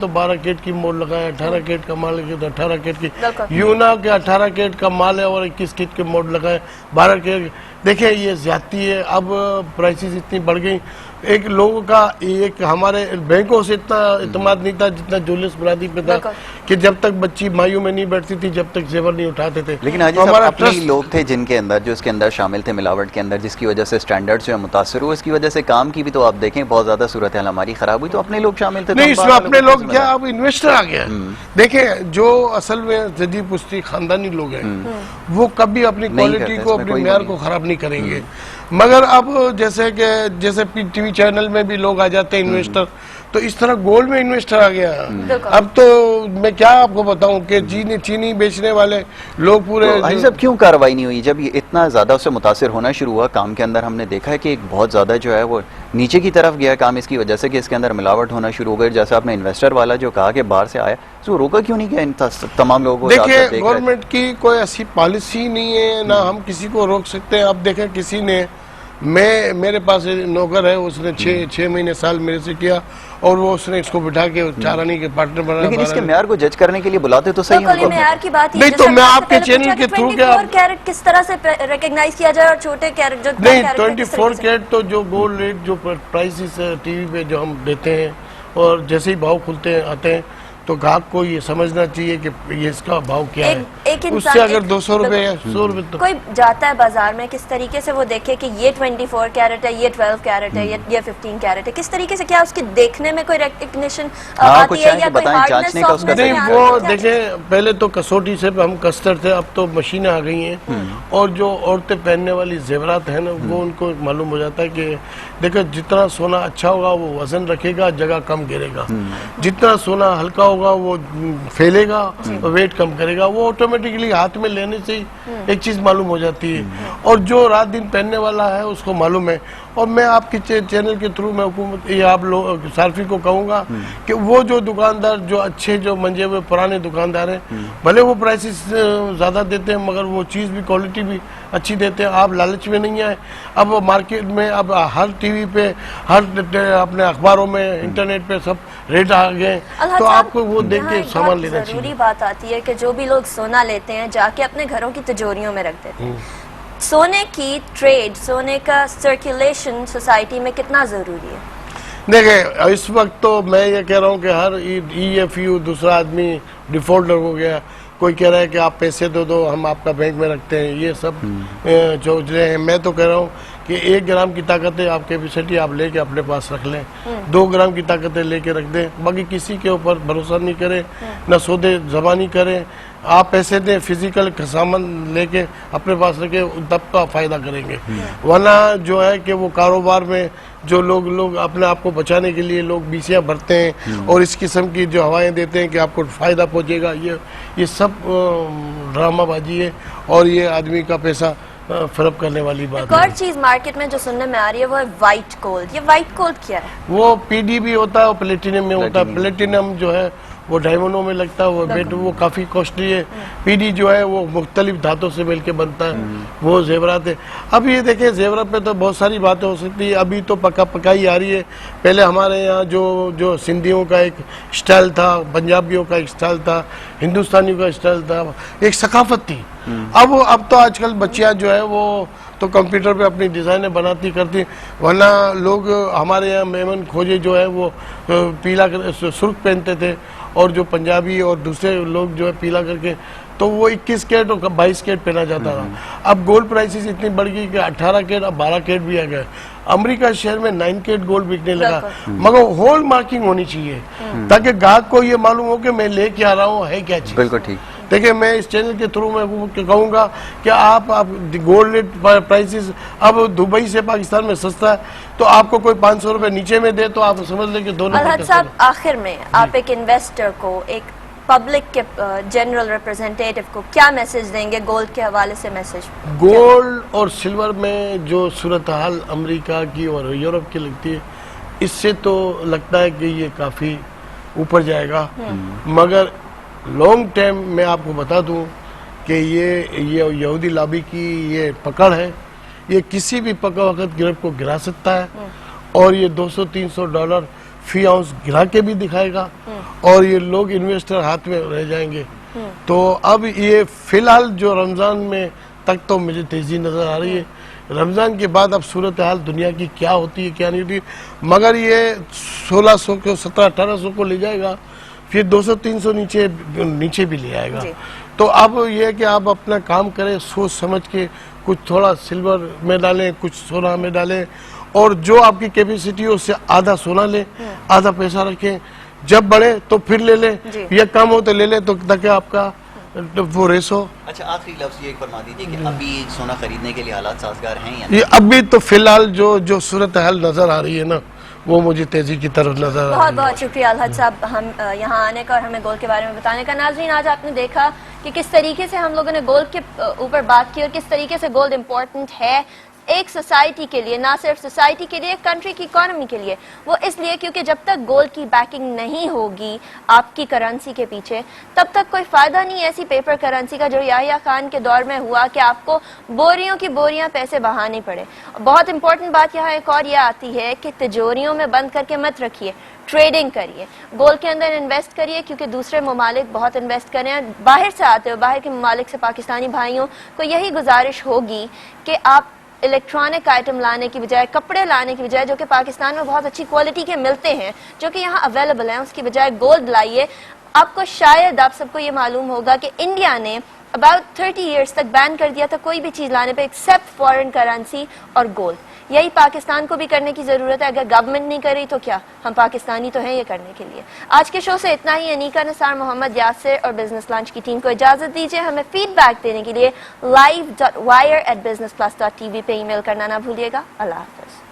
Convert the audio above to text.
तो 12 कैरेट की मोल लगाए, 18 कैरेट का माल लगे तो 18 कैरेट की, यूना के 18 कैरेट का माल है और 21 कैरेट के मोल लगाए 12 कैरेट। देखिए ये ज्यादती है। अब प्राइसेस इतनी बढ़ गई, एक लोगों का एक हमारे बैंकों से इतना इत्मीनान नहीं था जितना जुलियस बुरादी पे था कि जब तक बच्ची मायू में नहीं बैठती थी जब तक जेवर नहीं उठाते थे। लेकिन हाजी साहब अपने ही लोग थे जिनके अंदर जो इसके अंदर शामिल थे मिलावट के अंदर, जिसकी वजह से स्टैंडर्ड्स जो है मुतासर हुए, इसकी वजह से काम की भी तो आप देखें बहुत ज्यादा सूरत हाल हमारी खराब हुई, तो अपने लोग शामिल थे। नहीं, इसमें अपने लोग क्या, अब इन्वेस्टर आ गया। देखिए जो असल में जदी पुश्ती खानदानी लोग हैं वो कभी अपनी क्वालिटी को, अपने म्यार को खराब नहीं करेंगे। मगर अब जैसे टीवी चैनल में भी लोग आ जाते हैं इन्वेस्टर, तो इस तरह गोल्ड में इन्वेस्टर आ गया। अब तो मैं क्या आपको बताऊं कि चीनी बेचने वाले लोग पूरे तो सब क्यों कार्रवाई नहीं हुई जब ये इतना ज्यादा उससे मुतासिर होना शुरू हुआ काम के अंदर? हमने देखा है कि एक बहुत ज्यादा जो है वो नीचे की तरफ गया काम इसकी वजह से कि इसके अंदर मिलावट होना शुरू हो गई। जैसे आपने इन्वेस्टर वाला जो कहा कि बाहर से आया, तो रोका क्यों नहीं गया इन तमाम लोगों को? देखिए गवर्नमेंट की कोई ऐसी पॉलिसी नहीं है, ना हम किसी को रोक सकते हैं। अब देखें किसी ने, मेरे पास नौकर है, उसने 6 महीने साल मेरे से किया और वो उसने इसको बिठा के चारानी के पार्टनर बनाया। लेकिन इसके म्यार को जज करने के लिए बुलाते तो सही है। म्यार की बात नहीं, तो मैं आपके चैनल के थ्रू क्या कैरेट किस तरह से रिकॉग्नाइज किया जाए और छोटे कैरेट जो नहीं 24 कैरेट तो जो गोल्ड रेट जो प्राइसेस टीवी पे जो हम देते हैं और जैसे ही भाव खुलते हैं आते हैं तो ग्राहक को ये समझना चाहिए कि ये इसका भाव क्या है। उससे अगर 200 रुपए या 100 रुपए तो कोई जाता है बाजार में, किस तरीके से वो देखे कि ये 24 कैरेट है, ये 12 कैरेट है, ये 15 कैरेट है, किस तरीके से, क्या उसकी देखने में कोई रिकग्निशन आती है या कोई हार्डनेस सॉफ्टनेस? नहीं, वो देखें पहले तो कसौटी से हम कसते थे, अब तो मशीनें आ गई हैं और जो औरतें पहनने वाली जेवरात है ना वो उनको मालूम हो जाता है कि देखो जितना सोना अच्छा होगा वो वजन रखेगा, जगह कम गिरेगा, जितना सोना हल्का होगा वो फैलेगा, वेट कम करेगा। वो ऑटोमेटिकली हाथ में लेने से ही एक चीज मालूम हो जाती है और जो रात दिन पहनने वाला है उसको मालूम है। और मैं आपके चैनल के थ्रू मैं हुकूमत या आप लोग सार्फी को कहूंगा कि वो जो दुकानदार जो अच्छे जो मंजे हुए पुराने दुकानदार हैं, भले वो प्राइसेस ज्यादा देते हैं मगर वो चीज भी क्वालिटी भी अच्छी देते हैं। आप लालच में नहीं आए। अब मार्केट में अब हर टीवी पे, हर अपने अखबारों में, इंटरनेट पे सब रेट आ गए, तो आपको वो देख के सामान लेना चाहिए। जरूरी बात आती है कि जो भी लोग सोना लेते हैं जाके अपने घरों की तिजोरियों में रख देते हैं। सोने की ट्रेड, सोने का सर्कुलेशन सोसाइटी में कितना जरूरी है? देखिए इस वक्त तो मैं ये कह रहा हूँ कि हर EFU दूसरा आदमी डिफॉल्टर हो गया। कोई कह रहा है कि आप पैसे दो हम आपका बैंक में रखते हैं, ये सब जो हैं। मैं तो कह रहा हूँ कि 1 ग्राम की ताकत है, आप कैपेसिटी आप लेके अपने पास रख लें, 2 ग्राम की ताकतें लेके रख दें। बाकी किसी के ऊपर भरोसा नहीं करें, न सौदे जबानी करें। आप पैसे दें, फिजिकल सामान लेके अपने पास रखे, तब का फायदा करेंगे। वरना जो है कि वो कारोबार में जो लोग अपने आप को बचाने के लिए लोग बीसियां भरते हैं और इस किस्म की जो हवाएं देते हैं कि आपको फायदा पहुंचेगा, ये सब ड्रामाबाजी है और ये आदमी का पैसा फर्क करने वाली बात है। एक और चीज मार्केट में जो सुनने में आ रही है वो है व्हाइट गोल्ड। ये व्हाइट गोल्ड क्या है? वो PD भी होता है और प्लेटिनम में होता है। प्लेटिनम जो है वो डायमंडों में लगता है, वो काफी कॉस्टली है। PD जो है वो मुख्तलिफ धातों से मिलके बनता है, वो जेवरात है। अब ये देखें जेवरात पे तो बहुत सारी बातें हो सकती है, अभी तो पकाई आ रही है। पहले हमारे यहाँ जो सिंधियों का एक स्टाइल था, पंजाबियों का एक स्टाइल था, हिंदुस्तानियों का स्टाइल था, एक सकाफत थी। अब तो आजकल बच्चियां जो है वो तो कंप्यूटर पे अपनी डिजाइनें बनाती करती, वरना लोग हमारे यहाँ मेमन खोजे जो है वो पीला सुर्ख पहनते थे और जो पंजाबी और दूसरे लोग जो है पीला करके, तो वो 21 कैरेट और 22 कैरेट पहना जाता था। अब गोल्ड प्राइसेस इतनी बढ़ गई कि 18 कैरेट अब 12 कैरेट भी आ गए। अमेरिका शहर में 9 कैरेट गोल्ड बिकने लगा, मगर होल मार्किंग होनी चाहिए ताकि ग्राहक को ये मालूम हो कि मैं लेके आ रहा हूँ है क्या चीज। बिल्कुल ठीक। देखिए मैं इस चैनल के थ्रू मैं कहूँगा कि आप गोल्ड रेट प्राइसेस अब दुबई से पाकिस्तान में सस्ता है, तो आपको कोई 500 रुपए नीचे में दे तो आप समझ लें कि दोनों। अलहद साहब आखिर में आप एक इन्वेस्टर को, एक पब्लिक के जनरल रिप्रेजेंटेटिव को क्या मैसेज देंगे गोल्ड के हवाले से? मैसेज गोल्ड और सिल्वर में जो सूरत हाल अमेरिका की और यूरोप की लगती है, इससे तो लगता है कि ये काफी ऊपर जाएगा। मगर लॉन्ग टाइम में आपको बता दूं कि ये यहूदी लॉबी की ये पकड़ है, ये किसी भी पकड़ वक्त गिरफ्त को गिरा सकता है और ये $200-300 फी आउंस गिरा के भी दिखाएगा और ये लोग इन्वेस्टर हाथ में रह जाएंगे। तो अब ये फिलहाल जो रमजान में तक तो मुझे तेजी नजर आ रही है, रमजान के बाद अब सूरत हाल दुनिया की क्या होती है क्या नहीं होती, मगर ये 1600 को 1700-1800 को ले जाएगा, फिर 200-300 नीचे भी ले आएगा। तो अब ये है कि आप अपना काम करें सोच समझ के, कुछ थोड़ा सिल्वर में डालें, कुछ सोना में डालें, और जो आपकी कैपेसिटी हो उससे आधा सोना लें, आधा पैसा रखें, जब बढ़े तो फिर ले लें, या कम हो तो ले लें, तो ताकि आपका वो रेस हो। अच्छा, आखिरी लफ्ज ये फरमा दीजिए कि अभी सोना खरीदने के लिए हालात साजगार हैं या नहीं? ये अभी तो फिलहाल जो सूरत हाल नजर आ रही है ना, वो मुझे तेजी की तरफ नजर आ रही है। बहुत बहुत शुक्रिया अलहद साहब हम यहाँ आने का और हमें गोल्ड के बारे में बताने का। नाज़रीन, आज आपने देखा कि किस तरीके से हम लोगों ने गोल्ड के ऊपर बात की और किस तरीके से गोल्ड इम्पोर्टेंट है एक सोसाइटी के लिए, ना सिर्फ सोसाइटी के लिए, कंट्री की इकोनॉमी के लिए। वो इसलिए क्योंकि जब तक गोल्ड की बैकिंग नहीं होगी आपकी करेंसी के पीछे, तब तक कोई फायदा नहीं ऐसी पेपर करेंसी का जो याहिया खान के दौर में हुआ कि आपको बोरियों की बोरियां पैसे बहाने पड़े। बहुत इंपॉर्टेंट बात यहाँ एक और ये आती है कि तिजोरियों में बंद करके मत रखिए, ट्रेडिंग करिए, गोल्ड के अंदर इन्वेस्ट करिए, क्योंकि दूसरे ममालिक बहुत इन्वेस्ट कर रहे हैं। बाहर से आते हो, बाहर के ममालिक से पाकिस्तानी भाइयों को यही गुजारिश होगी कि आप इलेक्ट्रॉनिक आइटम लाने की बजाय, कपड़े लाने की बजाय, जो कि पाकिस्तान में बहुत अच्छी क्वालिटी के मिलते हैं, जो कि यहाँ अवेलेबल हैं, उसकी बजाय गोल्ड लाइए। आपको शायद आप सबको ये मालूम होगा कि इंडिया ने अबाउट 30 इयर्स तक बैन कर दिया था कोई भी चीज लाने पे एक्सेप्ट फॉरेन करेंसी और गोल्ड। यही पाकिस्तान को भी करने की जरूरत है। अगर गवर्नमेंट नहीं कर रही तो क्या, हम पाकिस्तानी तो हैं ये करने के लिए। आज के शो से इतना ही। अनीका निसार, मोहम्मद यासिर और बिजनेस लंच की टीम को इजाजत दीजिए। हमें फीडबैक देने के लिए live.wire@businessplus.tv पे ईमेल करना ना भूलिएगा। अल्लाह हाफ़िज़।